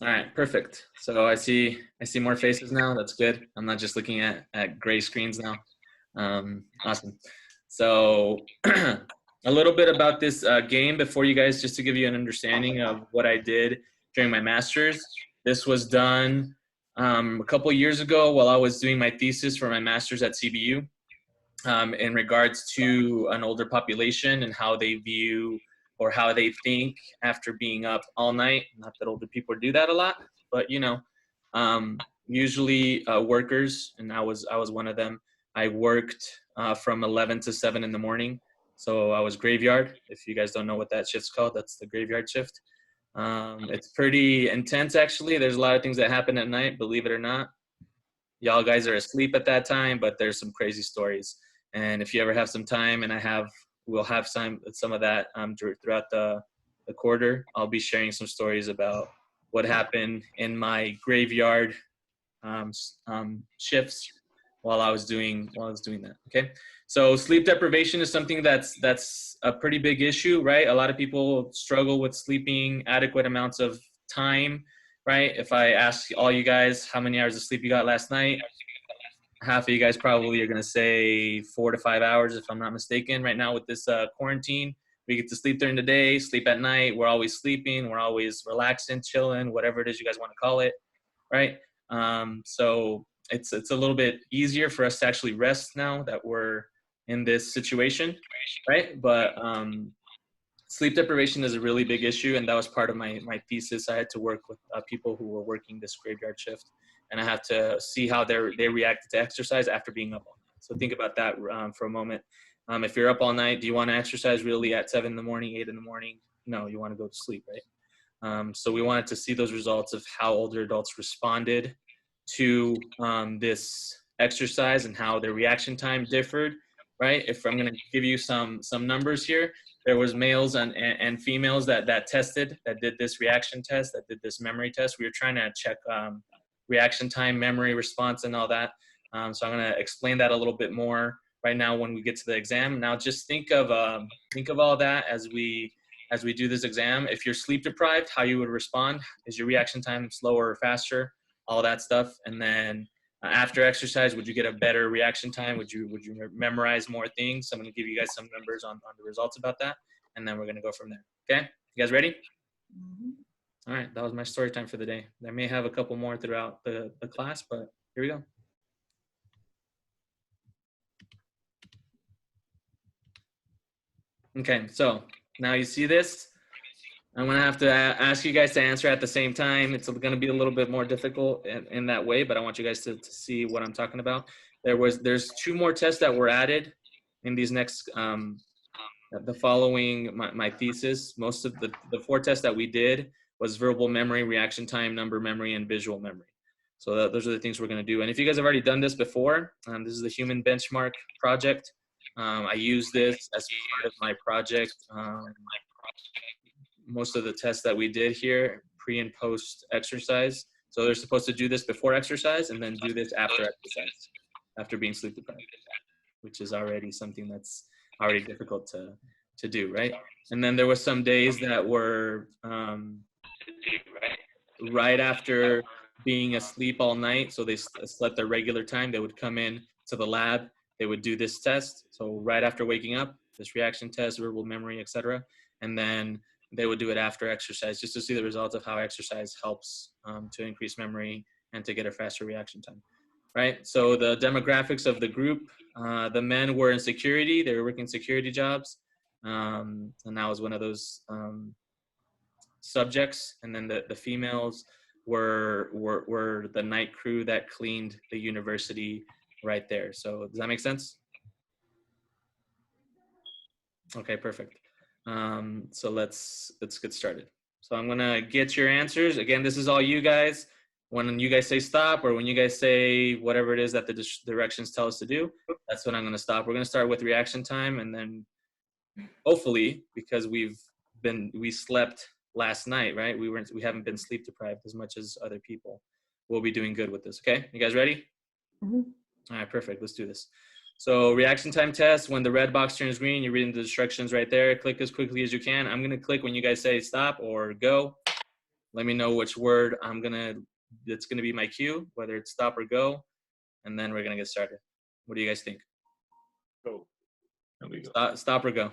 All right, perfect. So I see more faces now. That's good. I'm not just looking at gray screens now. Awesome. So a little bit about this game before you guys, just to give you an understanding of what I did during my master's. This was done a couple years ago while I was doing my thesis for my master's at CBU, in regards to an older population and how they view or how they think after being up all night. Not that older people do that a lot, but usually workers, and I was one of them. I worked from 11 to 7 in the morning. So I was graveyard. If you guys don't know what that shift's called, that's the graveyard shift. It's pretty intense, actually. There's a lot of things that happen at night, believe it or not. Y'all guys are asleep at that time, but there's some crazy stories. And if you ever have some time, and we'll have some of that throughout the quarter, I'll be sharing some stories about what happened in my graveyard shifts while I was doing that. Okay, so sleep deprivation is something that's a pretty big issue, right? A lot of people struggle with sleeping adequate amounts of time, right? If I ask all you guys how many hours of sleep you got last night, half of you guys probably are going to say 4 to 5 hours, if I'm not mistaken. Right now with this quarantine, we get to sleep during the day, sleep at night. We're always sleeping. We're always relaxing, chilling, whatever it is you guys want to call it, right? So it's a little bit easier for us to actually rest now that we're in this situation, right? But sleep deprivation is a really big issue, and that was part of my thesis. I had to work with people who were working this graveyard shift, and I have to see how they reacted to exercise after being up all night. So think about that for a moment. If you're up all night, do you want to exercise really at 7 in the morning, 8 in the morning? No, you want to go to sleep, right? So we wanted to see those results of how older adults responded to this exercise and how their reaction time differed, right? If I'm going to give you some numbers here, there was males and females that did this reaction test, that did this memory test. We were trying to check reaction time, memory response, and all that. So I'm going to explain that a little bit more right now when we get to the exam. Now, just think of all that as we do this exam. If you're sleep deprived, how you would respond. Is your reaction time slower or faster? All that stuff. And then after exercise, would you get a better reaction time? Would you memorize more things? So I'm going to give you guys some numbers on the results about that, and then we're going to go from there. Okay, you guys ready? Mm-hmm. All right, that was my story time for the day. I may have a couple more throughout the class, but here we go. Okay, so now you see this. I'm going to have to ask you guys to answer at the same time. It's going to be a little bit more difficult in that way, but I want you guys to see what I'm talking about. There's 2 more tests that were added in these next, the following my thesis. Most of the 4 tests that we did was verbal memory, reaction time, number memory, and visual memory. So those are the things we're going to do. And if you guys have already done this before, this is the Human Benchmark Project. I use this as part of my project. Most of the tests that we did here, pre and post exercise. So they're supposed to do this before exercise and then do this after exercise, after being sleep deprived, which is already something that's already difficult to do, right? And then there was some days that were right after being asleep all night. So they slept their regular time. They would come in to the lab. They would do this test. So right after waking up, this reaction test, verbal memory, etc. And then they would do it after exercise just to see the results of how exercise helps to increase memory and to get a faster reaction time, right? So the demographics of the group, the men were in security. They were working security jobs. And that was one of those subjects. And then the females were the night crew that cleaned the university right there. So does that make sense? Okay, perfect. So let's get started. So I'm gonna get your answers. Again, this is all you guys. When you guys say stop, or when you guys say whatever it is that the directions tell us to do, that's when I'm gonna stop. We're gonna start with reaction time, and then hopefully, because we slept last night, right? We haven't been sleep deprived as much as other people. We'll be doing good with this. Okay, you guys ready? Mm-hmm. All right, perfect. Let's do this. So reaction time test, when the red box turns green, you're reading the instructions right there. Click as quickly as you can. I'm going to click when you guys say stop or go. Let me know which word it's gonna be my cue, whether it's stop or go, and then we're gonna get started. What do you guys think? Go. There we go. Stop or go.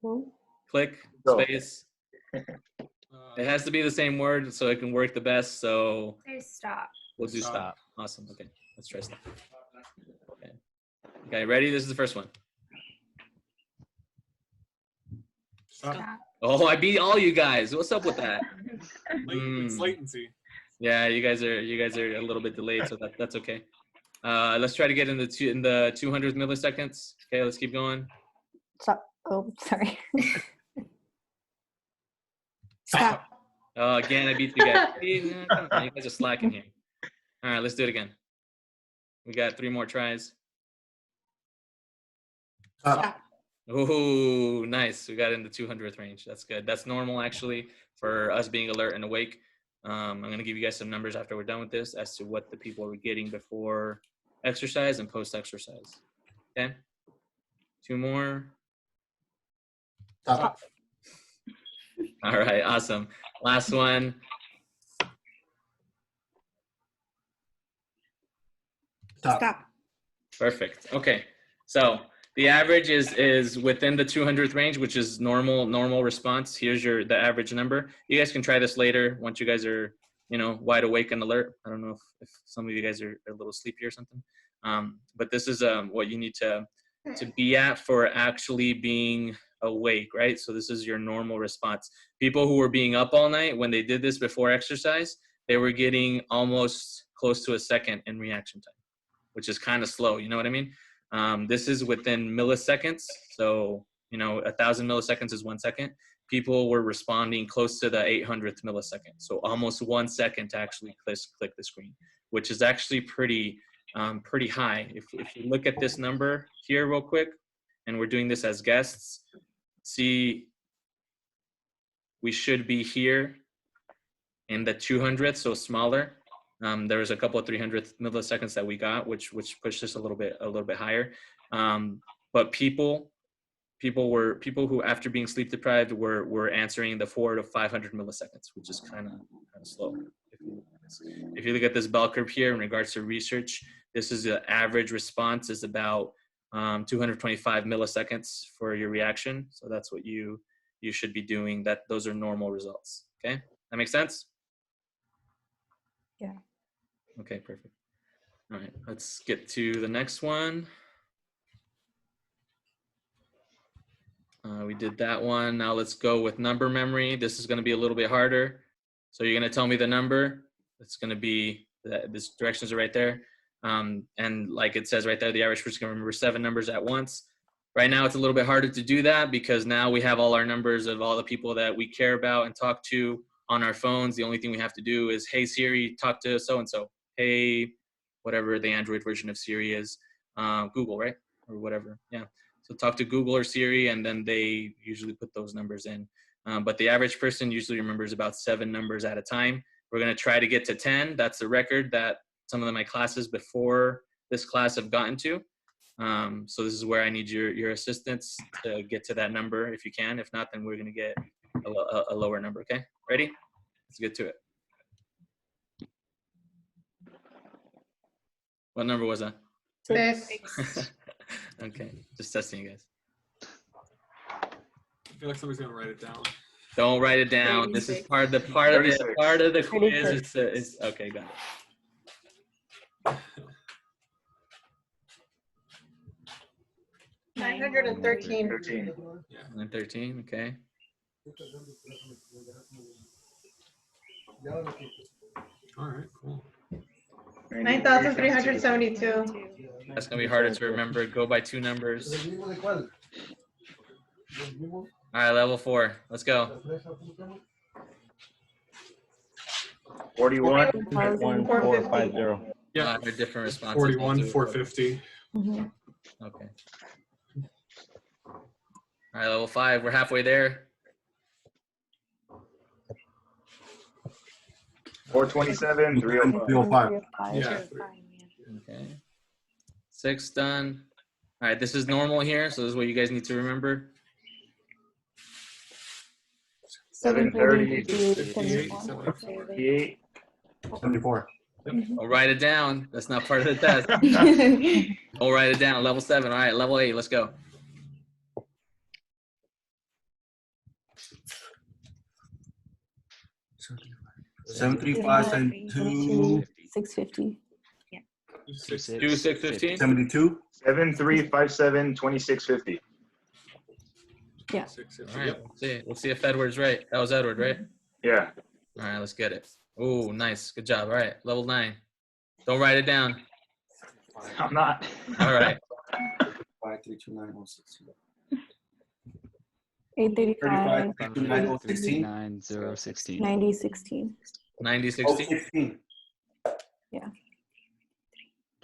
Go. Click, Go. space. It has to be the same word so it can work the best. So Say stop. we'll do Stop. stop. Awesome. Okay, let's try stop. Okay, ready? This is the first one. Stop. Oh, I beat all you guys. What's up with that? It's latency. Yeah, you guys are a little bit delayed, so that's okay. Let's try to get in the 200 milliseconds. Okay, let's keep going. Stop. Oh, sorry. Stop. Oh, again, I beat you guys. Come on, you guys are slacking here. All right, let's do it again. We got 3 more tries. Stop. Oh, nice. We got in the 200th range. That's good. That's normal, actually, for us being alert and awake. I'm going to give you guys some numbers after we're done with this as to what the people were getting before exercise and post-exercise. Okay? 2 more. Stop. All right, awesome. Last one. Stop. Perfect. Okay, so the average is within the 200th range, which is normal response. Here's the average number. You guys can try this later once you guys are wide awake and alert. I don't know if some of you guys are a little sleepy or something, but this is what you need to be at for actually being awake, right? So this is your normal response. People who were being up all night, when they did this before exercise, they were getting almost close to a second in reaction time, which is kind of slow. You know what I mean? This is within milliseconds. So, 1,000 milliseconds is 1 second. People were responding close to the 800th millisecond. So almost 1 second to actually click the screen, which is actually pretty high. If you look at this number here real quick, and we're doing this as guests, see, we should be here in the 200th, so smaller. There was a couple of 300th milliseconds that we got, which pushed us a little bit higher. But people who, after being sleep deprived, were answering the 400 to 500 milliseconds, which is kind of slow. If you look at this bell curve here in regards to research, this is the average response is about 225 milliseconds for your reaction. So that's what you should be doing. Those are normal results. Okay, that makes sense? Yeah. Okay, perfect. All right, let's get to the next one. We did that one. Now let's go with number memory. This is going to be a little bit harder. So you're going to tell me the number. It's going to be, this directions are right there. And like it says right there, the average person can remember 7 numbers at once. Right now, it's a little bit harder to do that because now we have all our numbers of all the people that we care about and talk to on our phones. The only thing we have to do is, hey, Siri, talk to so-and-so. Hey, whatever the Android version of Siri is, Google, right? Or whatever, yeah. So talk to Google or Siri, and then they usually put those numbers in. But the average person usually remembers about 7 numbers at a time. We're going to try to get to 10. That's the record that some of my classes before this class have gotten to. So this is where I need your assistance to get to that number if you can. If not, then we're going to get a lower number, okay? Ready? Let's get to it. What number was that? 6. Okay, just testing you guys. I feel like somebody's gonna write it down. Don't write it down. This is part of the quiz. It's okay, got it. 913. 913, okay. All right, cool. 9,372. That's gonna be harder to remember. Go by 2 numbers. All right, level 4. Let's go. 41,450. Yeah. They're different responses. 41,450. Okay. All right, level 5. We're halfway there. 427,305. Yeah. Okay. 6 done. All right, this is normal here, so this is what you guys need to remember. 730, 58, 58. 74. I'll write it down. That's not part of the test. I'll write it down. Level 7. All right, level 8. Let's go. 735, 72, 650. 2, 6, 15. 72. 7357 2650. Yeah. All right, let's see. Let's see if Edward's right. That was Edward, right? Yeah. All right, let's get it. Oh, nice. Good job. All right, level 9. Don't write it down. I'm not. All right. 5329 835. 35 16. 9016. 9016. 90, Oh, 60. 16.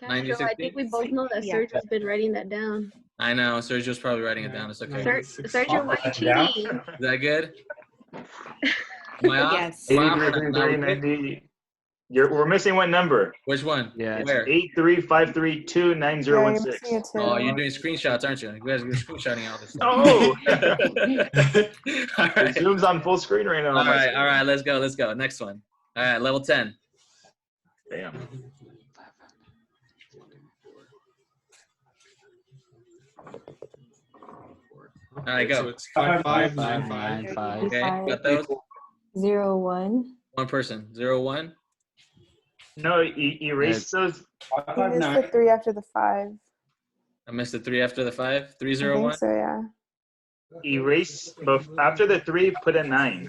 Castro, I think we both know that Yeah. Sergio's been writing that down. I know. Sergio's probably writing it down. It's okay. Sergio, why are you Yeah. cheating? Is that good? Am I off? Yes. Am I off? 83, 90. We're missing one number. Which one? Yeah. Where? 83532 9016. Oh, you're doing screenshots, aren't you? You guys are screenshotting all this stuff. Oh! All It right. zooms on full screen right now. All right. All right. Let's go. Let's go. Next one. All right. Level 10. Damn. All right, go. So it's 5595. 595. Okay. Got those? 01. One person. 0, 1. No, erase those. You missed the 3 after the 5. I missed the 3 after the 5. 3, I 0, think 1. so, yeah. Erase, but after the 3, put a 9.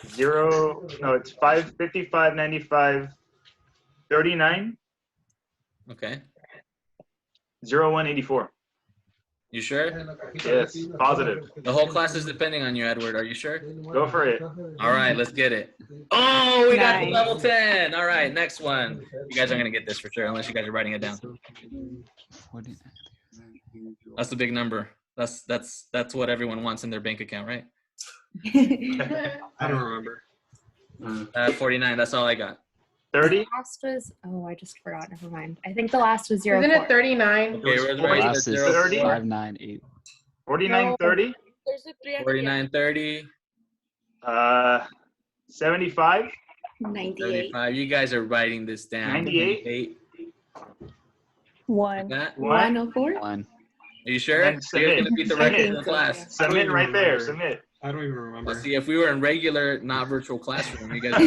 0, no, it's 5, 55, 95, 39, Okay. 0, 1, 84. You sure? Yes, positive. The whole class is depending on you, Edward. Are you sure? Go for it. All right, let's get it. Oh, we got the Nice. level 10. All right, next one. You guys aren't going to get this for sure unless you guys are writing it down. 49. That's the big number. That's what everyone wants in their bank account, right? I don't remember. 49. That's all I got. 30, Last was, I just forgot. Never mind. I think the last was 04. Isn't it 39? Okay, where's Forty. right? Last is 30. 598. 49, 30, There's a 3 49, 30, 75, 98. 35. You guys are writing this down. 98. 1. That? 104? 1. Are you sure? And You're going submit. to beat the Submit. record in the class. Submit right there, submit. I don't even remember. Let's see, if we were in regular, not virtual classroom, you guys. I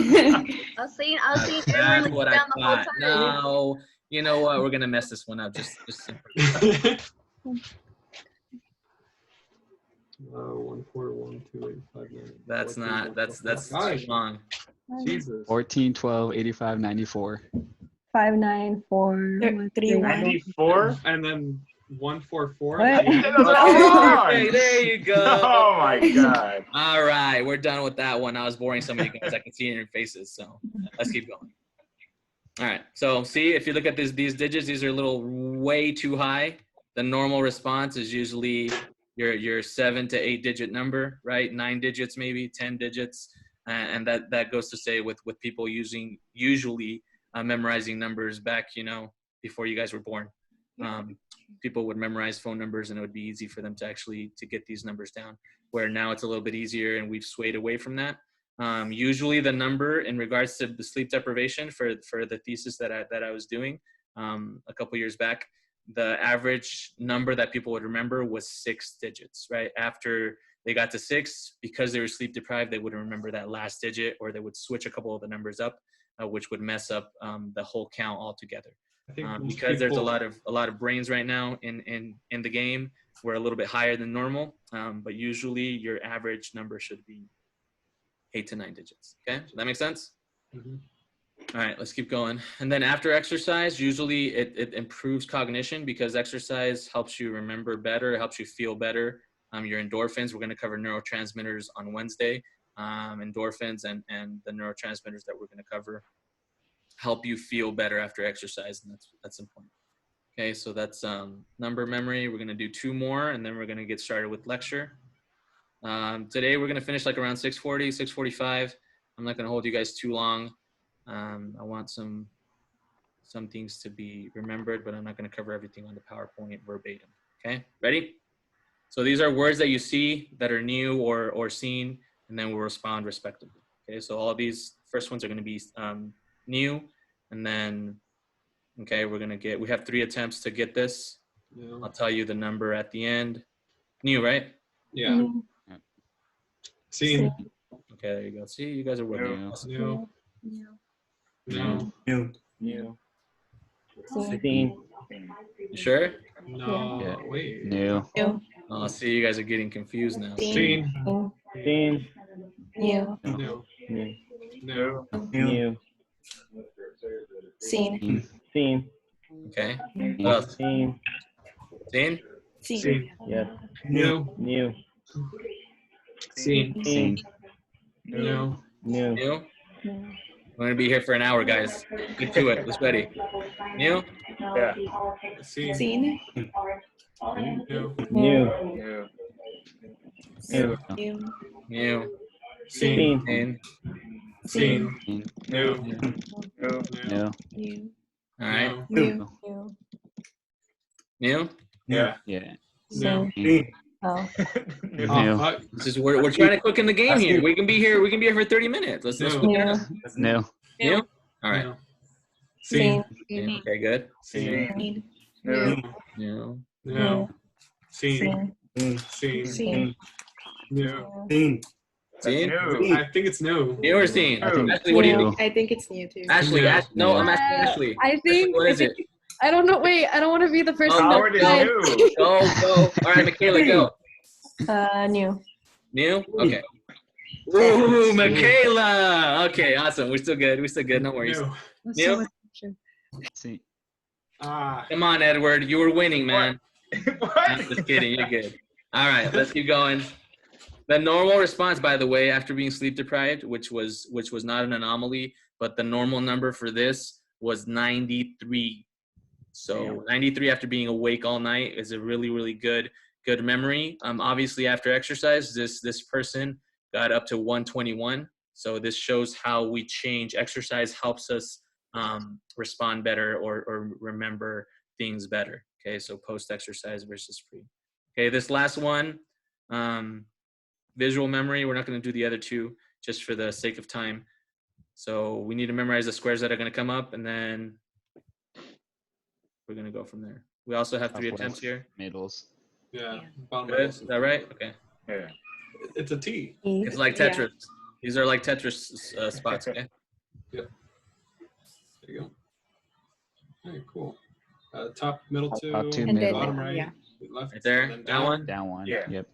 was saying That's everyone what was I down the whole thought. time. No, you know what? We're gonna mess this one up. Just simple. 1, 4, 1, 2, 8, 5, 9. That's 14, not. That's Gosh, too long. Jesus. 14, 12, 85, 94. 594. 94. And then 144. What? Those are all wrong. Okay, there you go. Oh my God. All right, we're done with that one. I was boring some of you guys. I can see it in your faces. So let's keep going. All right. So see, if you look at these digits, these are a little way too high. The normal response is usually your 7 to 8 digit number, right? 9 digits, maybe 10 digits, and that goes to say with people usually memorizing numbers back, before you guys were born. People would memorize phone numbers, and it would be easy for them to get these numbers down. Where now it's a little bit easier, and we've swayed away from that. Usually, the number in regards to the sleep deprivation for the thesis that I was doing a couple years back, the average number that people would remember was 6 digits. Right after they got to 6, because they were sleep deprived, they wouldn't remember that last digit, or they would switch a couple of the numbers up, which would mess up the whole count altogether. I think Because there's a lot of brains right now in the game. We're a little bit higher than normal, but usually your average number should be 8 to 9 digits. Okay, does that make sense? Mhm. All right, let's keep going. And then after exercise, usually it improves cognition, because exercise helps you remember better, it helps you feel better. Your endorphins, we're going to cover neurotransmitters on Wednesday. Endorphins and the neurotransmitters that we're going to cover help you feel better after exercise, and that's important. Okay, so that's number memory. We're going to do 2 more, and then we're going to get started with lecture. Today we're going to finish like around 6:40, 6:45. I'm not going to hold you guys too long. I want some things to be remembered, but I'm not going to cover everything on the PowerPoint verbatim. Okay, ready? So these are words that you see that are new or seen, and then we'll respond respectively. Okay, so all of these first ones are going to be new, and then, okay, we have 3 attempts to get this. No. I'll tell you the number at the end. New, right? Yeah. Seen. Okay, there you go. See, you guys are working. New. Awesome. No. No. New. New. Seen. You sure? No. Yeah. Wait. New. Oh, see, you guys are getting confused now. Seen. Seen. New. No. New. No. New. Seen. Seen. Okay. New. What else? Seen. Seen? Seen. Yes. No. New. Seen. Seen. No. New. New? We're going to be here for an hour, guys. Get to it. Let's ready. New? Yeah. Seen. Seen. No. New. New. New. New. New. Seen. Seen. Seen. Seen. New. New. New. New. New. All right. New. New? Yeah. Yeah. No. Seen. Oh. New. Oh, New. fuck. This is we're trying to cook in the game here. We can be here for 30 minutes. Let's No. cook it up. New. New? All right. No. Seen. New. Okay, good. Seen. Seen. New. New. No. Seen. Seen. Seen. Seen. No. Seen. Seen? New. I think it's no. New or seen? I think Ashley, what do you new. think? I think it's new too. Ashley, No. no, I'm Yeah. asking Ashley. I think. What is I it? think- I don't know. Wait, I don't want to be the first Oh, one. Howard is to- new. Go. All right, Michaela, go. New. New? Okay. Ooh, Michaela. Okay, awesome. We're still good. No worries. No. New? See. Ah. Come on, Edward. You were winning, man. What? I'm just kidding. You're good. All right, let's keep going. The normal response, by the way, after being sleep deprived, which was not an anomaly, but the normal number for this was 93. So 93 after being awake all night is a really, really good memory. Obviously after exercise, this person got up to 121. So this shows how we change. Exercise helps us respond better or remember things better. Okay, so post-exercise versus pre. Okay, this last one, visual memory. We're not going to do the other two just for the sake of time. So we need to memorize the squares that are going to come up, and then we're going to go from there. We also have 3 attempts here. Middles. Yeah. Bottom Good. right. Is that right? Okay. Yeah. It's a T. It's like Yeah. Tetris. These are like Tetris spots, okay? There you go. All right, cool. Top, middle two, Top two, And then, middle. bottom right, yeah. left. Right there, and then that down. one? Down one. Yeah. Yep.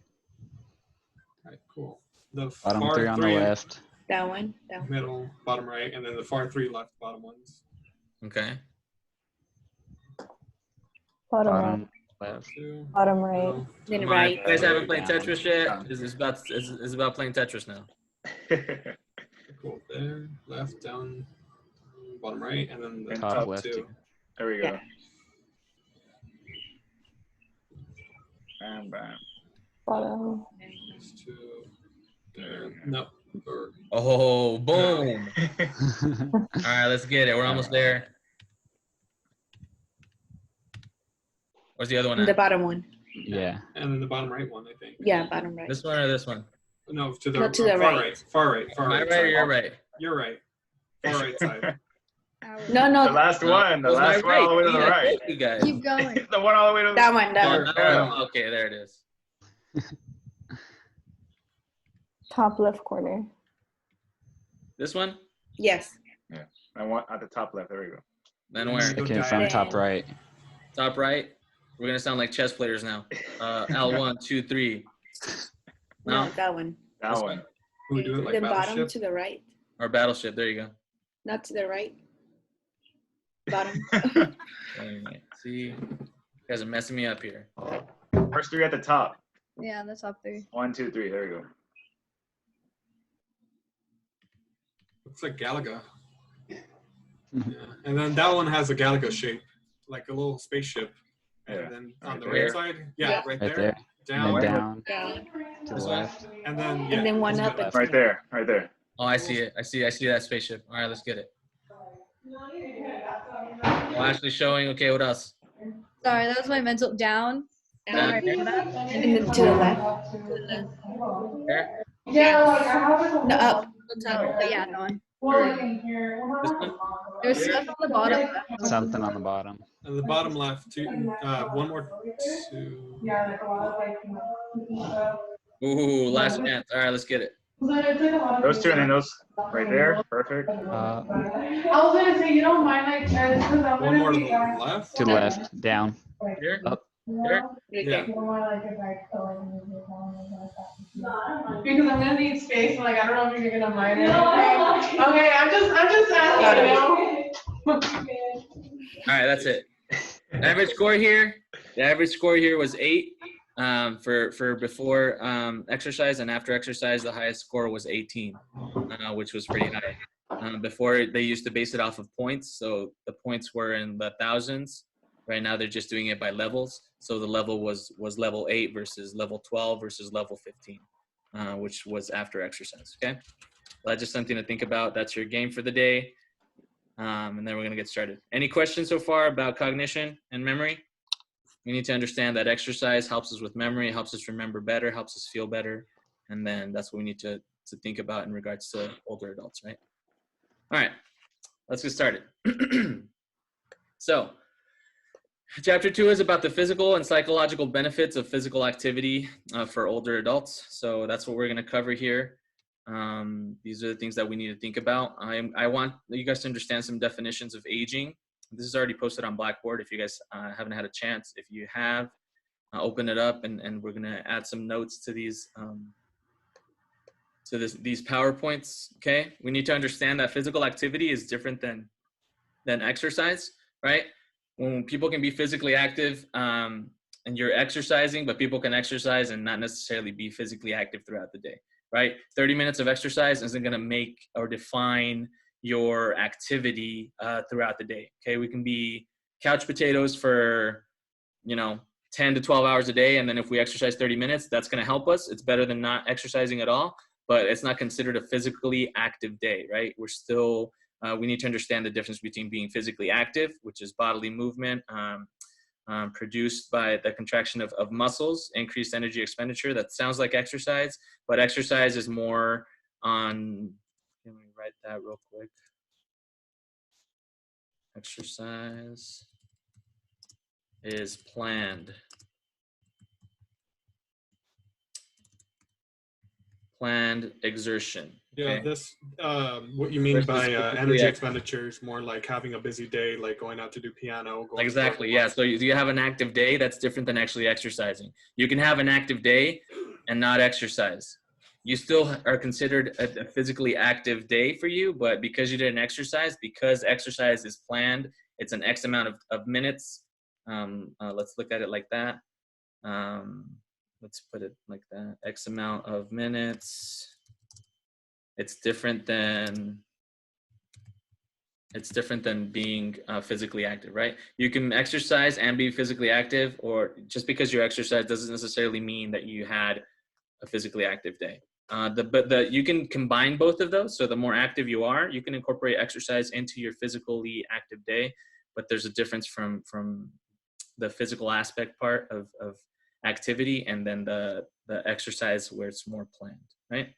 All right, cool. The Bottom far 3 on the left. That one. That one. middle, bottom right, and then the far 3 left, bottom ones. Okay. Bottom right. Bottom left. Two, Bottom right. middle. Then Come on, right. you guys haven't played Down. Tetris yet? It's about playing Tetris now. Cool. There, left, down, bottom right, and then the And Top top left. 2. There we go. Yeah. Bam, bam. Bottom. These 2. There. No. Or, Oh, boom. All right, let's get it. We're almost there. Where's the other one The at? bottom one. Yeah. and then the bottom right one, I think. Yeah, bottom right. This one or this one? No, to the, No, to the far right. right. Far right. Far Am I right. right or side. you're right? You're right. Far right side. No, The no. last one. The Was I last one all the way to the See, I right. told you guys. Keep going. The one all the way to the That one. That one. Oh, okay, there it is. Top left corner. This one? Yes. I want at the top left. There we go. Then where? Second from top right. Top right. We're gonna sound like chess players now. L1, 2, 3. No, No? that one. That This one. one. Can we do it like Then bottom Battleship? to the right. Or Battleship. There you go. Not to the right. Bottom. Alright, see, you guys are messing me up here. First 3 at the top. Yeah, the top 3. 1, 2, 3. There we go. Looks like Galaga. Yeah. And then that one has a Galaga shape, like a little spaceship. Yeah. And then on Right the there. right side, yeah, Yeah. right Right there, there. And down, then down Down. to the This left. and then yeah, And then one let's up go and- left. Right there. Right there. Oh, I see it. I see that spaceship. All right, let's get it. Oh, Ashley's showing. Okay, what else? Sorry, that was my mental down. Right to that? And then to the left. Here? No, up. Oh, but yeah, that one. This one? There's stuff on the bottom left. Something on the bottom. And the bottom left, two, one more, two. Ooh, last chance. All right, let's get it. Those two and then those right there. Perfect. Uh, One more to the left. to the left, down, Here? up. Here? Yeah. Because I'm gonna need space, and like I don't know if you're gonna mind it. Okay, I'm just asking, you know. All right, that's it. Average score here. The average score here was 8 for before exercise, and after exercise, the highest score was 18, which was pretty high. Before they used to base it off of points, so the points were in the thousands. Right now they're just doing it by levels. So the level was level 8 versus level 12 versus level 15, which was after exercise. Okay, well, that's just something to think about. That's your game for the day. And then we're going to get started. Any questions so far about cognition and memory? We need to understand that exercise helps us with memory, helps us remember better, helps us feel better. And then that's what we need to think about in regards to older adults, right? All right, let's get started. So, chapter 2 is about the physical and psychological benefits of physical activity for older adults. So that's what we're going to cover here. These are the things that we need to think about. I want you guys to understand some definitions of aging. This is already posted on Blackboard. If you guys haven't had a chance, if you have, open it up, and we're going to add some notes to these these PowerPoints. Okay, we need to understand that physical activity is different than exercise, right? When people can be physically active and you're exercising, but people can exercise and not necessarily be physically active throughout the day, right? 30 minutes of exercise isn't going to make or define your activity throughout the day. Okay, we can be couch potatoes for 10 to 12 hours a day, and then if we exercise 30 minutes, that's going to help us. It's better than not exercising at all, but it's not considered a physically active day, right? We're still we need to understand the difference between being physically active, which is bodily movement produced by the contraction of muscles, increased energy expenditure. That sounds like exercise, but exercise is more on, let me write that real quick. Exercise is planned exertion. Yeah, Okay? this what you mean Versus by physically energy active. expenditures, more like having a busy day, like going out to do piano. Going Exactly, yeah. So you have an active day, that's different than actually exercising. You can have an active day and not exercise. You still are considered a physically active day for you, but because you didn't exercise, because exercise is planned, it's an X amount of minutes. Let's look at it like that. Let's put it like that. X amount of minutes. It's different than being physically active, right? You can exercise and be physically active, or just because you exercise doesn't necessarily mean that you had a physically active day. You can combine both of those. So the more active you are, you can incorporate exercise into your physically active day, but there's a difference from the physical aspect part of activity and then the exercise where it's more planned, right?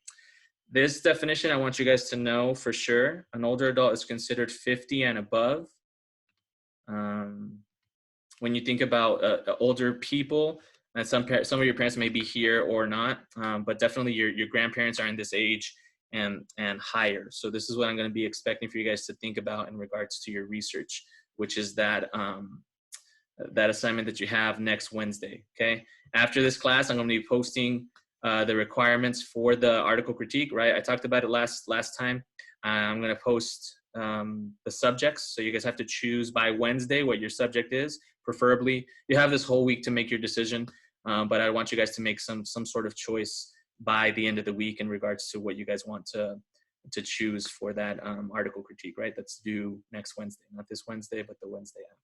This definition, I want you guys to know for sure. An older adult is considered 50 and above. When you think about older people, and some of your parents may be here or not, but definitely your grandparents are in this age and higher. So this is what I'm going to be expecting for you guys to think about in regards to your research, which is that that assignment that you have next Wednesday. Okay. After this class, I'm going to be posting the requirements for the article critique, right? I talked about it last time. I'm going to post the subjects. So you guys have to choose by Wednesday what your subject is. Preferably, you have this whole week to make your decision, but I want you guys to make some sort of choice by the end of the week in regards to what you guys want to choose for that article critique, right? That's due next Wednesday, not this Wednesday, but the Wednesday after.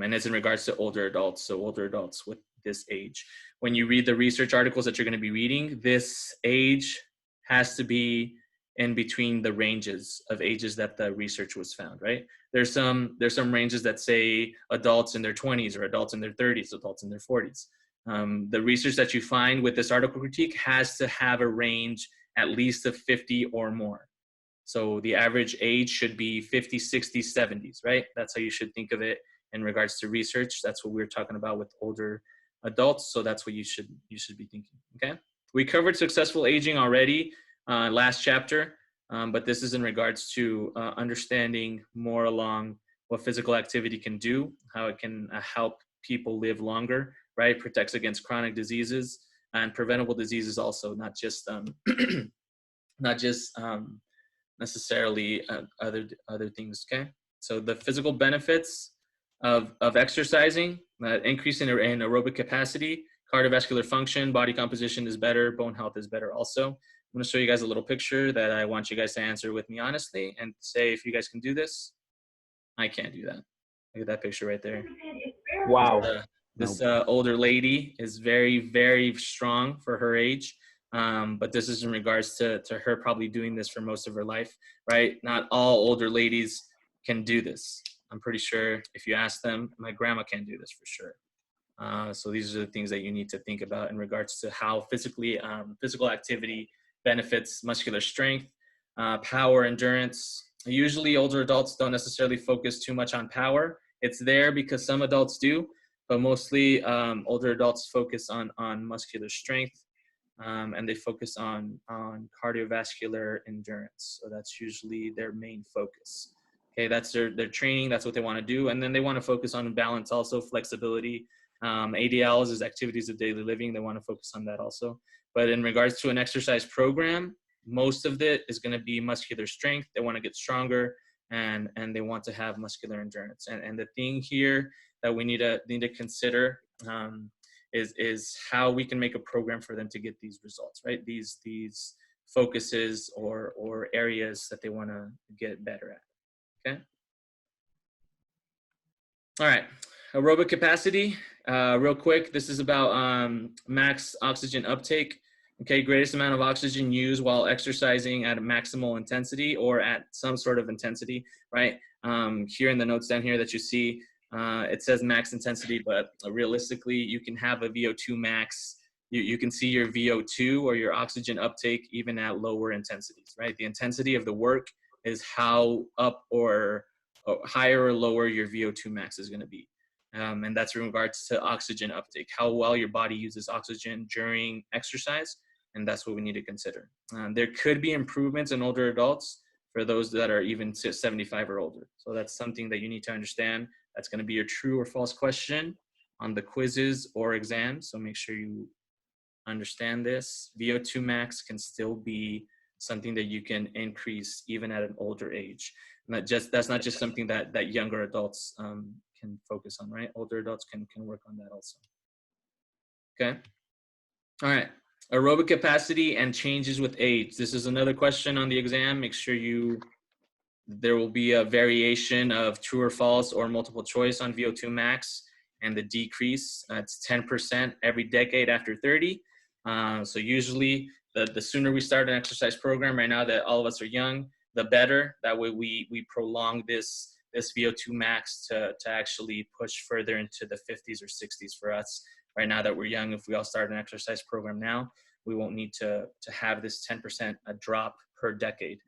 And it's in regards to older adults, so older adults with this age. When you read the research articles that you're going to be reading, this age has to be in between the ranges of ages that the research was found, right? There's some ranges that say adults in their 20s or adults in their 30s, adults in their 40s. The research that you find with this article critique has to have a range at least of 50 or more. So the average age should be 50, 60s, 70s, right? That's how you should think of it in regards to research. That's what we're talking about with older adults. So that's what you should be thinking, okay? We covered successful aging already last chapter, but this is in regards to understanding more along what physical activity can do, how it can help people live longer, right? Protects against chronic diseases and preventable diseases also, not just necessarily other things, okay? So the physical benefits of exercising, increase in aerobic capacity, cardiovascular function, body composition is better, bone health is better also. I'm gonna show you guys a little picture that I want you guys to answer with me honestly and say if you guys can do this. I can't do that. Look at that picture right there. Wow. This older lady is very, very strong for her age. But this is in regards to her probably doing this for most of her life, right? Not all older ladies can do this. I'm pretty sure if you ask them, my grandma can do this for sure. So these are the things that you need to think about in regards to how physical activity benefits muscular strength, power, endurance. Usually older adults don't necessarily focus too much on power. It's there because some adults do, but mostly older adults focus on muscular strength. And they focus on cardiovascular endurance. So that's usually their main focus. Okay, that's their training. That's what they want to do. And then they want to focus on balance also, flexibility. ADLs is activities of daily living. They want to focus on that also. But in regards to an exercise program, most of it is going to be muscular strength. They want to get stronger and they want to have muscular endurance. And the thing here that we need to consider is how we can make a program for them to get these results, right? These focuses or areas that they want to get better at, okay? All right, aerobic capacity, real quick. This is about max oxygen uptake, okay? Greatest amount of oxygen used while exercising at a maximal intensity or at some sort of intensity, right? Here in the notes down here that you see, it says max intensity, but realistically, you can have a VO2 max. You can see your VO2 or your oxygen uptake even at lower intensities, right? The intensity of the work is how up or higher or lower your VO2 max is going to be. And that's in regards to oxygen uptake, how well your body uses oxygen during exercise. And that's what we need to consider. There could be improvements in older adults for those that are even 75 or older. So that's something that you need to understand. That's going to be your true or false question on the quizzes or exams. So make sure you understand this. VO2 max can still be something that you can increase even at an older age. That's not just something that younger adults can focus on, right? Older adults can work on that also. Okay. All right. Aerobic capacity and changes with age. This is another question on the exam. Make sure there will be a variation of true or false or multiple choice on VO2 max and the decrease. It's 10% every decade after 30. So usually the sooner we start an exercise program right now that all of us are young, the better. That way we prolong this VO2 max to actually push further into the 50s or 60s for us. Right now that we're young, if we all start an exercise program now, we won't need to have this 10% drop per decade.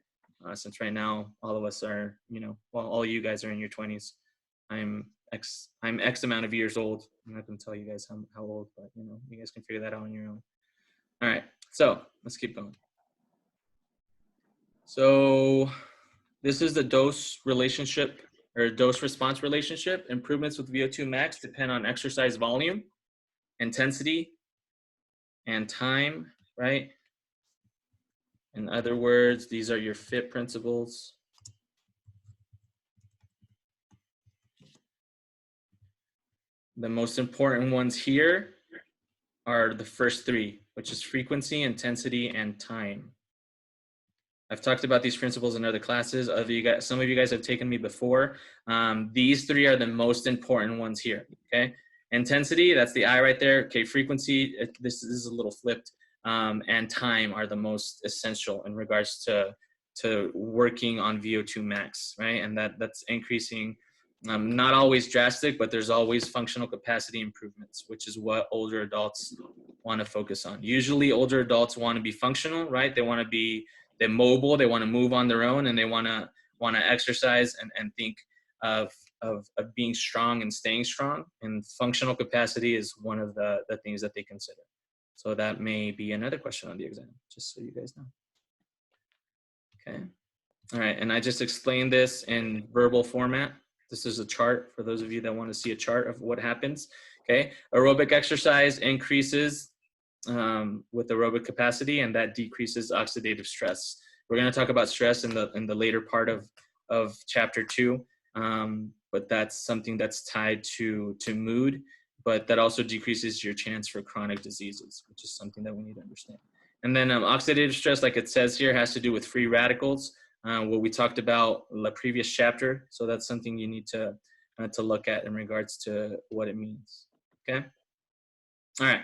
Since right now, all of us are, well, all you guys are in your 20s. I'm X amount of years old. I'm not going to tell you guys how old, but you guys can figure that out on your own. All right, so let's keep going. So this is the dose relationship or dose response relationship. Improvements with VO2 max depend on exercise volume, intensity, and time, right? In other words, these are your FIT principles. The most important ones here are the first three, which is frequency, intensity, and time. I've talked about these principles in other classes. Some of you guys have taken me before. These three are the most important ones here, okay? Intensity, that's the I right there. Okay, frequency, this is a little flipped. And time are the most essential in regards to to working on VO2 max, right? And that's increasing, not always drastic, but there's always functional capacity improvements, which is what older adults want to focus on. Usually older adults want to be functional, right? They want to be, they're mobile, they want to move on their own, and they want to exercise and think of being strong and staying strong. And functional capacity is one of the things that they consider. So that may be another question on the exam, just so you guys know. Okay. All right. And I just explained this in verbal format. This is a chart for those of you that want to see a chart of what happens. Okay. Aerobic exercise increases with aerobic capacity, and that decreases oxidative stress. We're going to talk about stress in the later part of chapter 2. But that's something that's tied to mood, but that also decreases your chance for chronic diseases, which is something that we need to understand. And then oxidative stress, like it says here, has to do with free radicals, what we talked about in the previous chapter. So that's something you need to look at in regards to what it means. Okay. All right.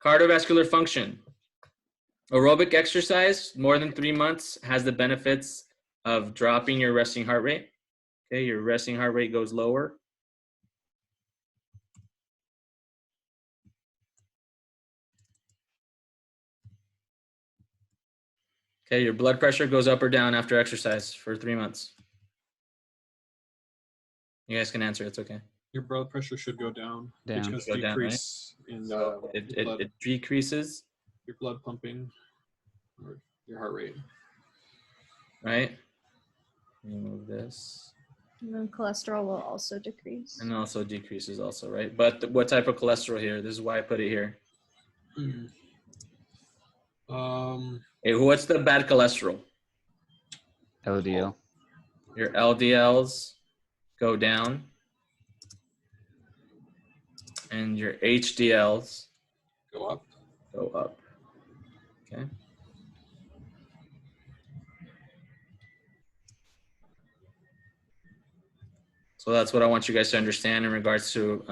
Cardiovascular function. Aerobic exercise more than 3 months has the benefits of dropping your resting heart rate. Okay, your resting heart rate goes lower. Okay, your blood pressure goes up or down after exercise for 3 months. You guys can answer, it's okay. Your blood pressure should go down. Down. Because Go down, decrease in So it decreases, your blood pumping or your heart rate. right? Remove this. And then cholesterol will also decrease. And also decreases also, right? But what type of cholesterol here? This is why I put it here. Hey, what's the bad cholesterol? LDL. Your LDLs go down. And your HDLs go up. Go up. Okay. So that's what I want you guys to understand in regards to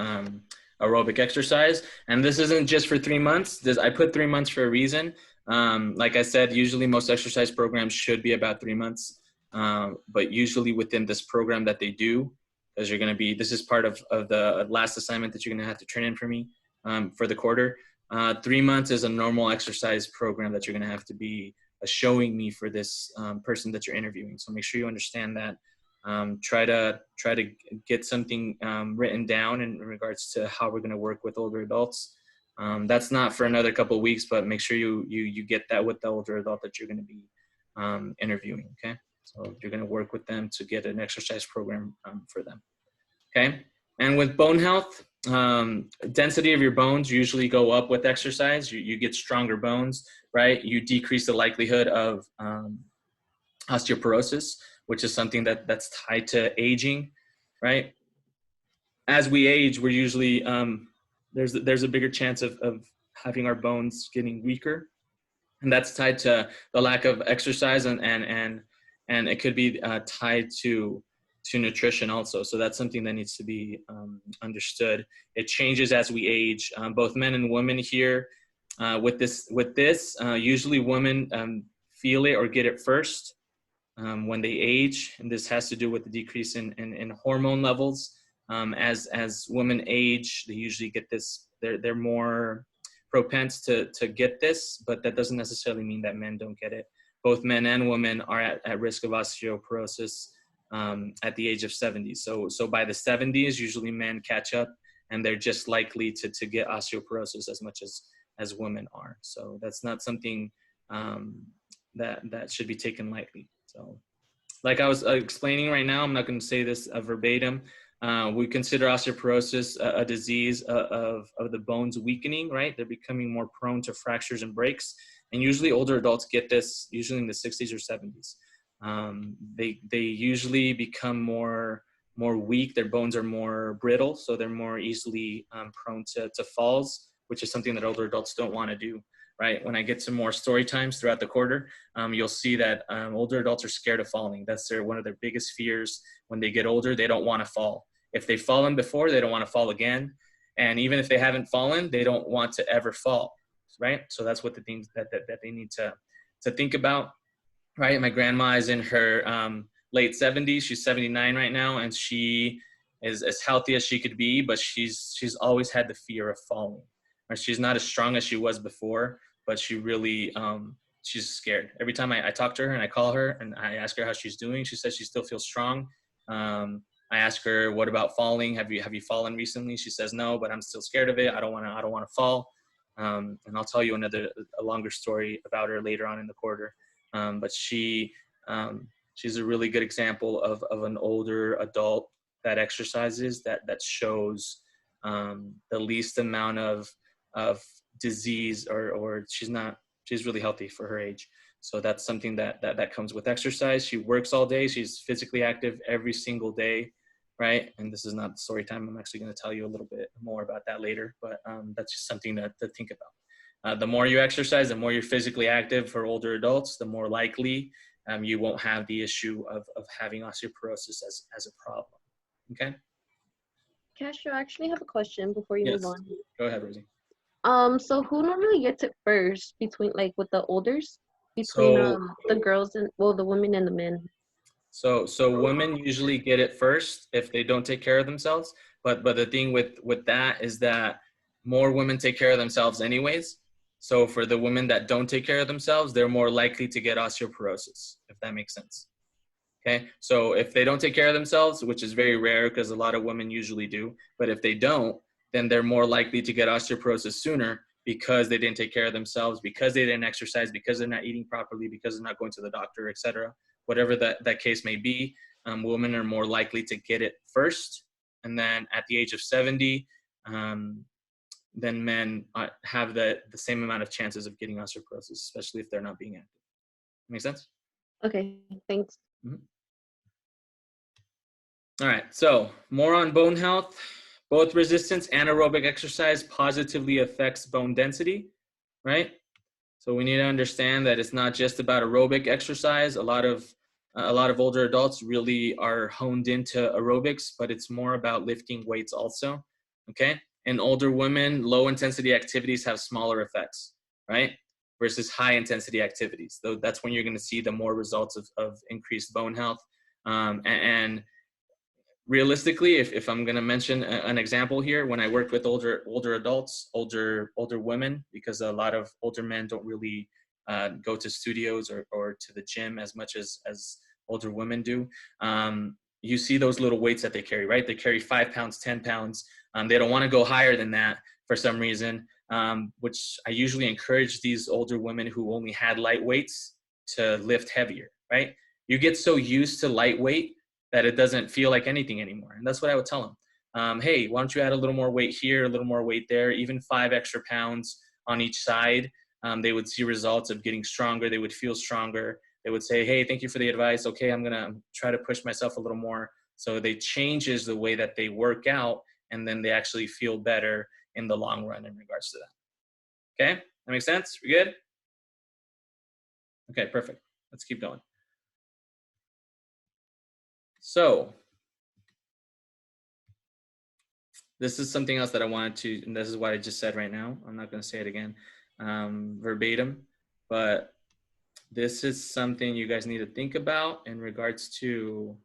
aerobic exercise. And this isn't just for 3 months. I put 3 months for a reason. Like I said, usually most exercise programs should be about 3 months. But usually within this program that they do, because you're going to be, this is part of the last assignment that you're going to have to turn in for me for the quarter. 3 months is a normal exercise program that you're going to have to be showing me for this person that you're interviewing. So make sure you understand that. Try to get something written down in regards to how we're going to work with older adults. That's not for another couple of weeks, but make sure you get that with the older adult that you're going to be interviewing. Okay, so you're going to work with them to get an exercise program for them. Okay, and with bone health, density of your bones usually go up with exercise. You get stronger bones, right? You decrease the likelihood of osteoporosis, which is something that's tied to aging, right? As we age, we're usually, there's a bigger chance of having our bones getting weaker. And that's tied to the lack of exercise and it could be tied to nutrition also. So that's something that needs to be understood. It changes as we age. Both men and women here with this, usually women feel it or get it first. When they age, and this has to do with the decrease in hormone levels. As women age, they usually get this, they're more propense to get this, but that doesn't necessarily mean that men don't get it. Both men and women are at risk of osteoporosis at the age of 70. So by the 70s, usually men catch up and they're just likely to get osteoporosis as much as women are. So that's not something that should be taken lightly. So like I was explaining right now, I'm not going to say this verbatim. We consider osteoporosis a disease of the bones weakening, right? They're becoming more prone to fractures and breaks. And usually older adults get this usually in the 60s or 70s. They usually become more weak. Their bones are more brittle, so they're more easily prone to falls, which is something that older adults don't want to do. Right? When I get to more story times throughout the quarter, you'll see that older adults are scared of falling. That's one of their biggest fears. When they get older, they don't want to fall. If they've fallen before, they don't want to fall again. And even if they haven't fallen, they don't want to ever fall, right? So that's what the things that they need to think about. right? My grandma is in her late 70s. She's 79 right now, and she is as healthy as she could be, but she's always had the fear of falling. Or she's not as strong as she was before, but she really she's scared. Every time I talk to her and I call her and I ask her how she's doing, she says she still feels strong. I ask her, what about falling? Have you fallen recently? She says no, but I'm still scared of it. I don't want to fall. And I'll tell you a longer story about her later on in the quarter. But she's a really good example of an older adult that exercises, that shows the least amount of disease, or she's really healthy for her age. So that's something that comes with exercise. She works all day. She's physically active every single day, right? And this is not story time. I'm actually going to tell you a little bit more about that later, but that's just something to think about. The more you exercise, the more you're physically active for older adults, the more likely you won't have the issue of having osteoporosis as a problem. Okay? Castro, I actually have a question before you move on. Go ahead, Rosie. So who normally gets it first between, like, with the olders? Between the girls and, well, the women and the men? So women usually get it first if they don't take care of themselves. But the thing with that is that more women take care of themselves anyways. So for the women that don't take care of themselves, they're more likely to get osteoporosis, if that makes sense. Okay, so if they don't take care of themselves, which is very rare because a lot of women usually do, but if they don't, then they're more likely to get osteoporosis sooner because they didn't take care of themselves, because they didn't exercise, because they're not eating properly, because they're not going to the doctor, etc. Whatever that case may be, women are more likely to get it first. And then at the age of 70, then men have the same amount of chances of getting osteoporosis, especially if they're not being active. Make sense? Okay, thanks. Mm-hmm. All right, so more on bone health. Both resistance and aerobic exercise positively affects bone density, right? So we need to understand that it's not just about aerobic exercise. A lot of older adults really are honed into aerobics, but it's more about lifting weights also, okay? In older women, low intensity activities have smaller effects, right? Versus high intensity activities. So that's when you're gonna see the more results of increased bone health. And realistically, if I'm going to mention an example here, when I worked with older adults, older women, because a lot of older men don't really go to studios or to the gym as much as older women do. You see those little weights that they carry, right? They carry 5 pounds, 10 pounds. They don't want to go higher than that for some reason, which I usually encourage these older women who only had light weights to lift heavier, right? You get so used to lightweight that it doesn't feel like anything anymore. And that's what I would tell them. Hey, why don't you add a little more weight here, a little more weight there, even 5 extra pounds on each side. They would see results of getting stronger. They would feel stronger. They would say, hey, thank you for the advice. Okay, I'm gonna try to push myself a little more. So they changes the way that they work out, and then they actually feel better in the long run in regards to that. Okay, that makes sense? We good? Okay, perfect. Let's keep going. So this is something else that I wanted to, and this is what I just said right now. I'm not going to say it again verbatim, but this is something you guys need to think about in regards to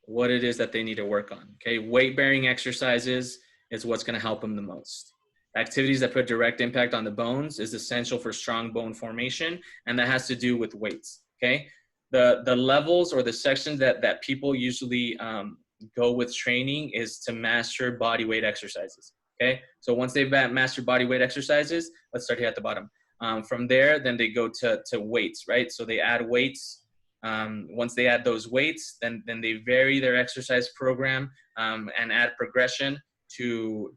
what it is that they need to work on. Okay, weight-bearing exercises is what's going to help them the most. Activities that put direct impact on the bones is essential for strong bone formation, and that has to do with weights. Okay. The levels or the sections that people usually go with training is to master body weight exercises. Okay, so once they've mastered body weight exercises, let's start here at the bottom. From there, then they go to weights, right? So they add weights. Once they add those weights, then they vary their exercise program and add progression to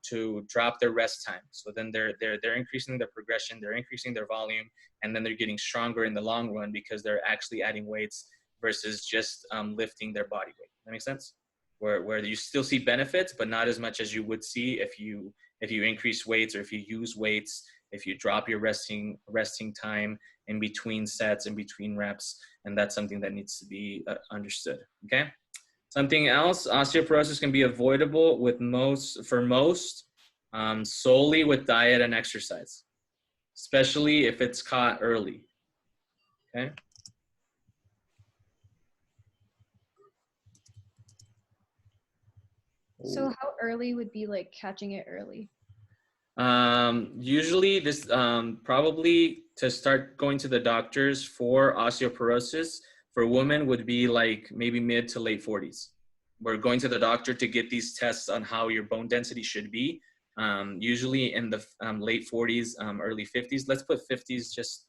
drop their rest time. So then they're increasing their progression, they're increasing their volume, and then they're getting stronger in the long run because they're actually adding weights versus just lifting their body weight. That makes sense? Where you still see benefits, but not as much as you would see if you increase weights, or if you use weights, if you drop your resting time in between sets, in between reps, and that's something that needs to be understood. Okay. Something else, osteoporosis can be avoidable for most solely with diet and exercise, especially if it's caught early. Okay. So how early would be like catching it early? Usually this, probably to start going to the doctors for osteoporosis for women would be like maybe mid to late 40s. We're going to the doctor to get these tests on how your bone density should be. Usually in the late 40s, early 50s. Let's put 50s. Just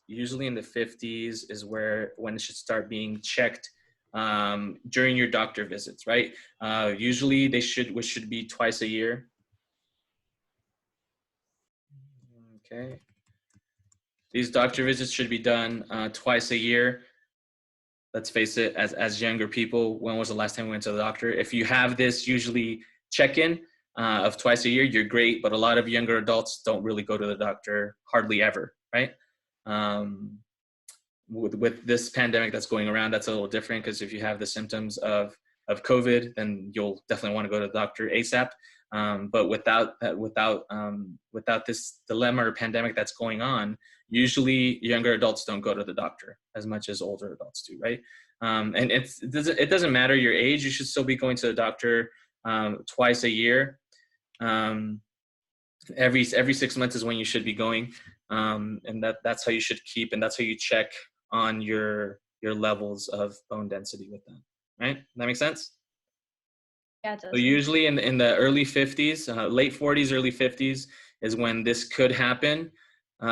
usually in the 50s is when it should start being checked during your doctor visits, right? Usually which should be twice a year. Okay. These doctor visits should be done twice a year. Let's face it, as younger people, when was the last time we went to the doctor? If you have this usually check-in of twice a year, you're great, but a lot of younger adults don't really go to the doctor hardly ever, right? With this pandemic that's going around, that's a little different, because if you have the symptoms of COVID, then you'll definitely want to go to the doctor ASAP. But without this dilemma or pandemic that's going on, usually younger adults don't go to the doctor as much as older adults do, right? And it doesn't matter your age. You should still be going to the doctor twice a year. Every 6 months is when you should be going, and that's how you should keep, and that's how you check on your levels of bone density with them, right? That makes sense? Yeah, it does. So usually in the early 50s, late 40s, early 50s is when this could happen.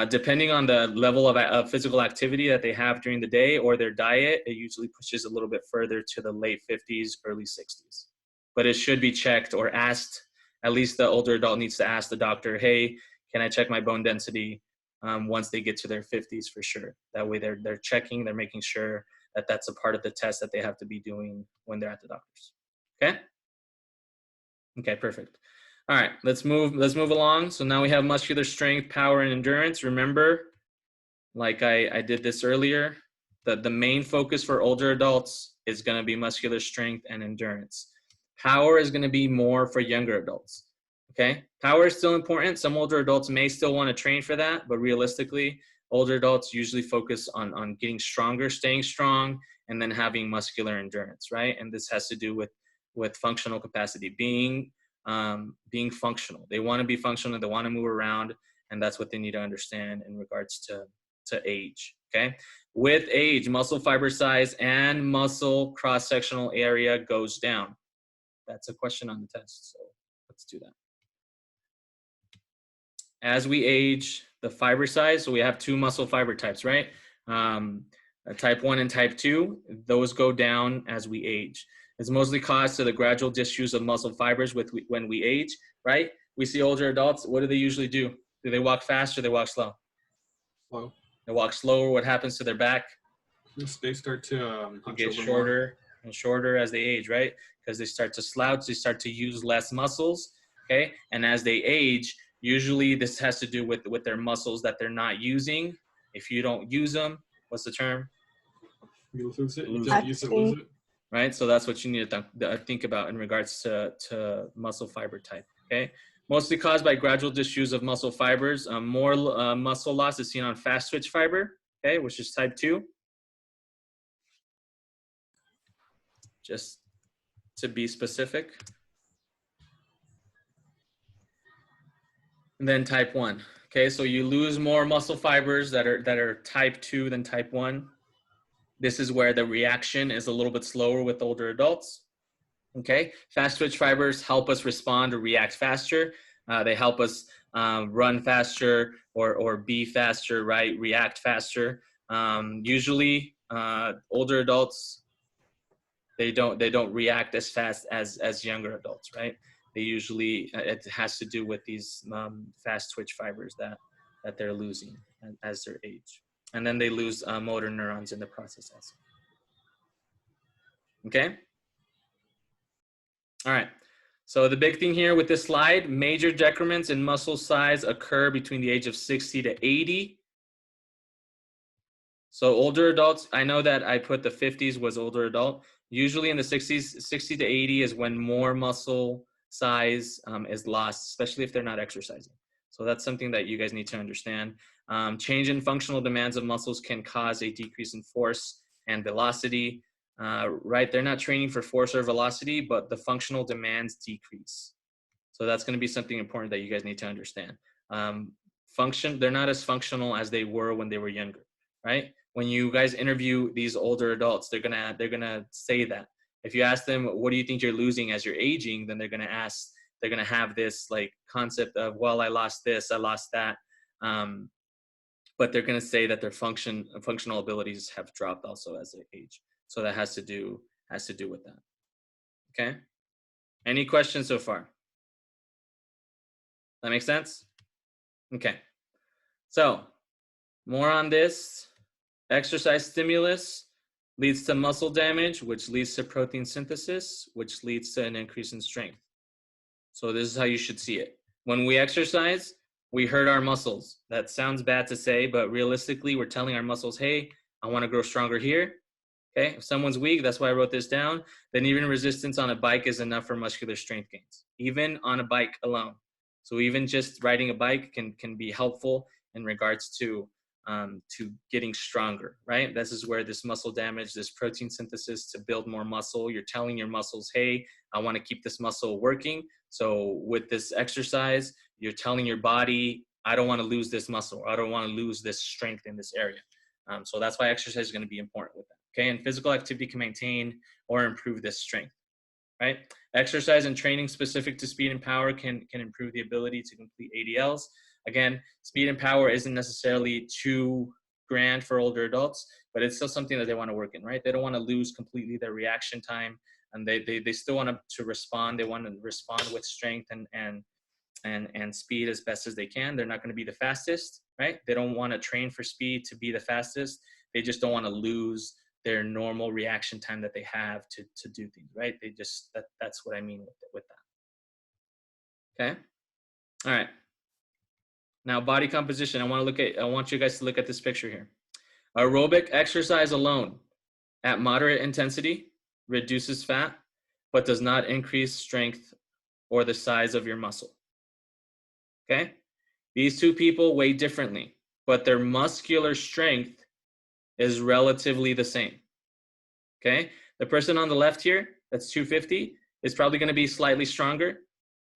Depending on the level of physical activity that they have during the day or their diet, it usually pushes a little bit further to the late 50s, early 60s. But it should be checked or asked. At least the older adult needs to ask the doctor, hey, can I check my bone density once they get to their 50s for sure. That way they're checking, they're making sure that that's a part of the test that they have to be doing when they're at the doctor's. Okay? Okay, perfect. All right, let's move along. So now we have muscular strength, power, and endurance. Remember, like I did this earlier, the main focus for older adults is going to be muscular strength and endurance. Power is going to be more for younger adults. Okay, power is still important. Some older adults may still want to train for that, but realistically, older adults usually focus on getting stronger, staying strong, and then having muscular endurance, right? And this has to do with functional capacity, being functional. They want to be functional, they want to move around, and that's what they need to understand in regards to age. Okay, with age, muscle fiber size and muscle cross-sectional area goes down. That's a question on the test, so let's do that. As we age, the fiber size, so we have two muscle fiber types, right? Type 1 and type 2, those go down as we age. It's mostly caused to the gradual disuse of muscle fibers when we age, right? We see older adults, what do they usually do? Do they walk fast or they walk slow? Slow. They walk slower. What happens to their back? They start to get shorter and shorter as they age, right? Because they start to slouch, they start to use less muscles, okay? And as they age, usually this has to do with their muscles that they're not using. If you don't use them, what's the term? You lose it. You just use it, lose it. Right, so that's what you need to think about in regards to muscle fiber type, okay? Mostly caused by gradual disuse of muscle fibers. More muscle loss is seen on fast twitch fiber, okay, which is type 2. Just to be specific. And then type 1, okay? So you lose more muscle fibers that are type 2 than type 1. This is where the reaction is a little bit slower with older adults. Okay, fast twitch fibers help us respond or react faster. They help us run faster or be faster, right? React faster. Usually, older adults, they don't react as fast as younger adults, right? They usually, it has to do with these fast twitch fibers that they're losing as their age. And then they lose motor neurons in the process also. Okay? All right. So the big thing here with this slide, major decrements in muscle size occur between the age of 60 to 80. So older adults, I know that I put the 50s was older adult. Usually in the 60s, 60 to 80 is when more muscle size is lost, especially if they're not exercising. So that's something that you guys need to understand. Change in functional demands of muscles can cause a decrease in force and velocity, right? They're not training for force or velocity, but the functional demands decrease. So that's going to be something important that you guys need to understand. They're not as functional as they were when they were younger, right? When you guys interview these older adults, they're gonna say that. If you ask them, what do you think you're losing as you're aging, then they're gonna have this like concept of, well, I lost this, I lost that. But they're gonna say that their functional abilities have dropped also as they age. So that has to do with that. Okay. Any questions so far? That makes sense? Okay. So more on this. Exercise stimulus leads to muscle damage, which leads to protein synthesis, which leads to an increase in strength. So this is how you should see it. When we exercise, we hurt our muscles. That sounds bad to say, but realistically, we're telling our muscles, hey, I want to grow stronger here. Okay, if someone's weak, that's why I wrote this down, then even resistance on a bike is enough for muscular strength gains, even on a bike alone. So even just riding a bike can be helpful in regards to getting stronger, right? This is where this muscle damage, this protein synthesis to build more muscle, you're telling your muscles, hey, I want to keep this muscle working. So with this exercise, you're telling your body, I don't want to lose this muscle. I don't want to lose this strength in this area. So that's why exercise is going to be important with that. Okay, and physical activity can maintain or improve this strength, right? Exercise and training specific to speed and power can improve the ability to complete ADLs. Again, speed and power isn't necessarily too grand for older adults, but it's still something that they want to work in, right? They don't want to lose completely their reaction time, and they still want to respond. They want to respond with strength and speed as best as they can. They're not going to be the fastest, right? They don't want to train for speed to be the fastest. They just don't want to lose their normal reaction time that they have to do things, right? They just, that's what I mean with that. Okay. All right. Now body composition. I want you guys to look at this picture here. Aerobic exercise alone at moderate intensity reduces fat, but does not increase strength or the size of your muscle. Okay. These two people weigh differently, but their muscular strength is relatively the same. Okay, the person on the left here, that's 250, is probably going to be slightly stronger,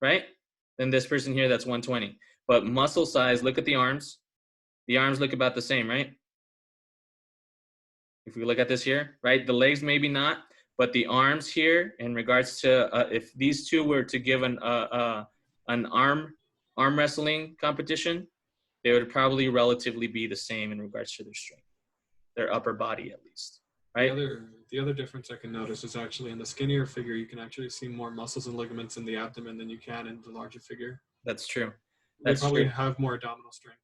right, than this person here that's 120. But muscle size, look at the arms. The arms look about the same, right? If we look at this here, right, the legs maybe not, but the arms here, in regards to if these two were to give an arm wrestling competition, they would probably relatively be the same in regards to their strength, their upper body at least. Right? The other difference I can notice is actually in the skinnier figure, you can actually see more muscles and ligaments in the abdomen than you can in the larger figure. That's true. They probably have more abdominal strength.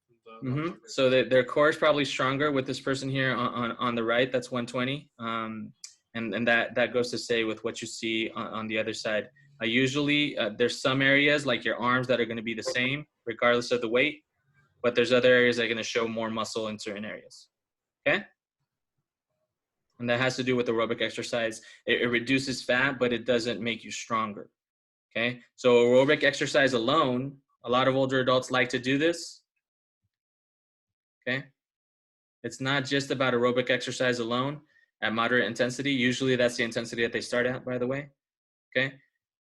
So their core is probably stronger with this person here on the right. That's 120. And that goes to say with what you see on the other side. Usually there's some areas like your arms that are going to be the same regardless of the weight, but there's other areas that are going to show more muscle in certain areas. Okay? And that has to do with aerobic exercise. It reduces fat, but it doesn't make you stronger. Okay, so aerobic exercise alone, a lot of older adults like to do this. Okay, it's not just about aerobic exercise alone at moderate intensity. Usually that's the intensity that they start at, by the way. Okay,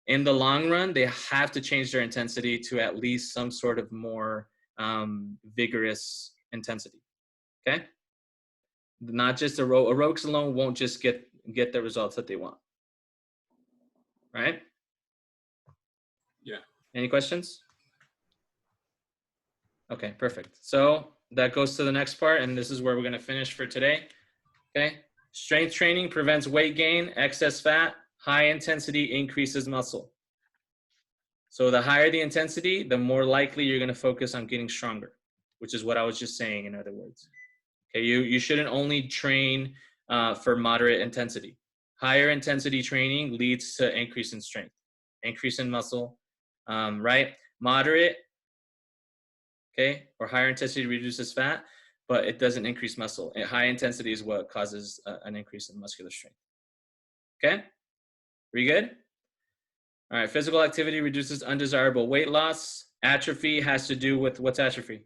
in the long run, they have to change their intensity to at least some sort of more vigorous intensity. Okay. Not just aerobics alone won't just get the results that they want. Right? Yeah. Any questions? Okay, perfect. So that goes to the next part, and this is where we're going to finish for today. Okay. Strength training prevents weight gain, excess fat. High intensity increases muscle. So the higher the intensity, the more likely you're going to focus on getting stronger, which is what I was just saying, in other words. Okay, you shouldn't only train for moderate intensity. Higher intensity training leads to increase in strength, increase in muscle, right? Moderate, okay, or higher intensity reduces fat, but it doesn't increase muscle. And high intensity is what causes an increase in muscular strength. Okay, we good? All right, physical activity reduces undesirable weight loss. Atrophy has to do with what's atrophy?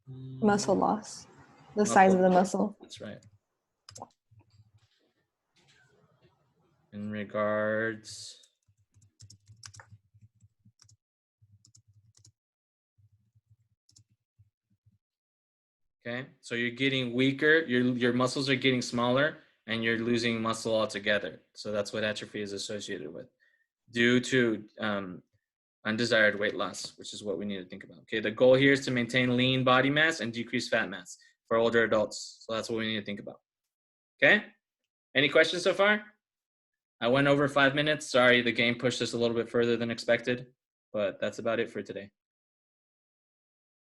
Muscle loss. The size of the muscle. That's right. In regards. Okay, so you're getting weaker, your muscles are getting smaller, and you're losing muscle altogether. So that's what atrophy is associated with, due to undesired weight loss, which is what we need to think about. Okay, the goal here is to maintain lean body mass and decrease fat mass for older adults. So that's what we need to think about. Okay, any questions so far? I went over 5 minutes. Sorry, the game pushed us a little bit further than expected, but that's about it for today.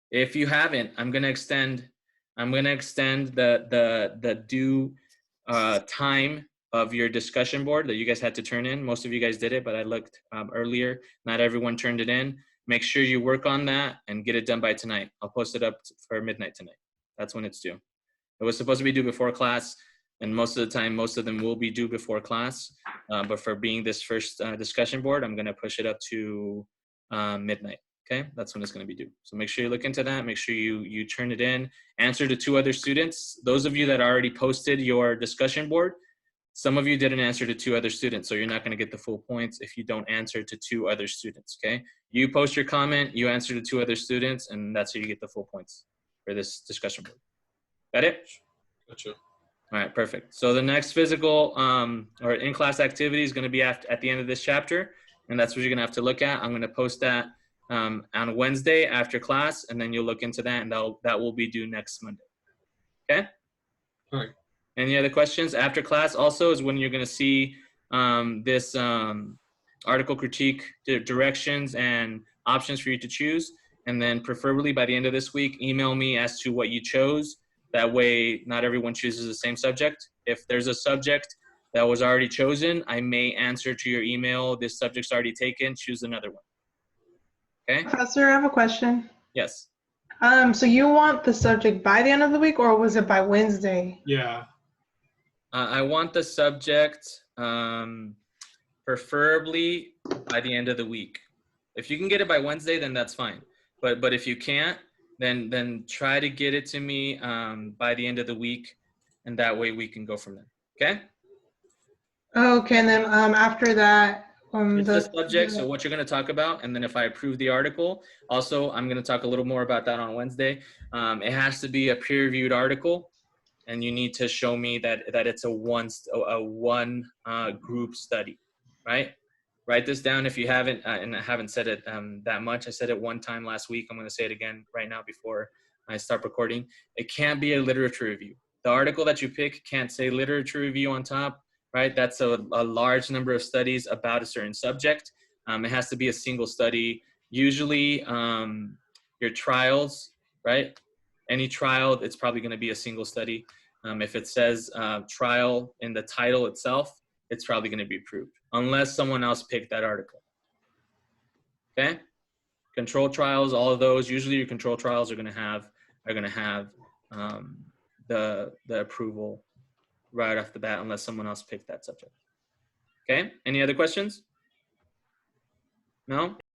If you haven't, I'm gonna extend the due time of your discussion board that you guys had to turn in. Most of you guys did it, but I looked earlier. Not everyone turned it in. Make sure you work on that and get it done by tonight. I'll post it up for midnight tonight. That's when it's due. It was supposed to be due before class, and most of the time, most of them will be due before class. But for being this first discussion board, I'm gonna push it up to midnight. Okay, that's when it's going to be due. So make sure you look into that. Make sure you turn it in. Answer to 2 other students. Those of you that already posted your discussion board, some of you didn't answer to 2 other students, so you're not going to get the full points if you don't answer to 2 other students. Okay, you post your comment, you answer to 2 other students, and that's how you get the full points for this discussion board. Got it? Gotcha. All right, perfect. So the next physical or in-class activity is going to be at the end of this chapter, and that's what you're going to have to look at. I'm going to post that on Wednesday after class, and then you'll look into that, and that will be due next Monday. Okay? All right. Any other questions? After class also is when you're going to see this article critique directions and options for you to choose, and then preferably by the end of this week, email me as to what you chose. That way, not everyone chooses the same subject. If there's a subject that was already chosen, I may answer to your email, this subject's already taken, choose another one. Okay? Professor, I have a question. Yes. So you want the subject by the end of the week, or was it by Wednesday? Yeah. I want the subject preferably by the end of the week. If you can get it by Wednesday, then that's fine. But if you can't, then try to get it to me by the end of the week, and that way we can go from there. Okay? Okay, and then after that, It's the subject, so what you're going to talk about, and then if I approve the article, also I'm going to talk a little more about that on Wednesday. It has to be a peer-reviewed article, and you need to show me that it's a one group study, right? Write this down if you haven't, and I haven't said it that much. I said it one time last week. I'm going to say it again right now before I start recording. It can't be a literature review. The article that you pick can't say literature review on top, right? That's a large number of studies about a certain subject. It has to be a single study. Usually your trials, right? Any trial, it's probably going to be a single study. If it says trial in the title itself, it's probably going to be approved, unless someone else picked that article. Okay? Control trials, all of those, usually your control trials are going to have the approval right off the bat, unless someone else picked that subject. Okay? Any other questions? No?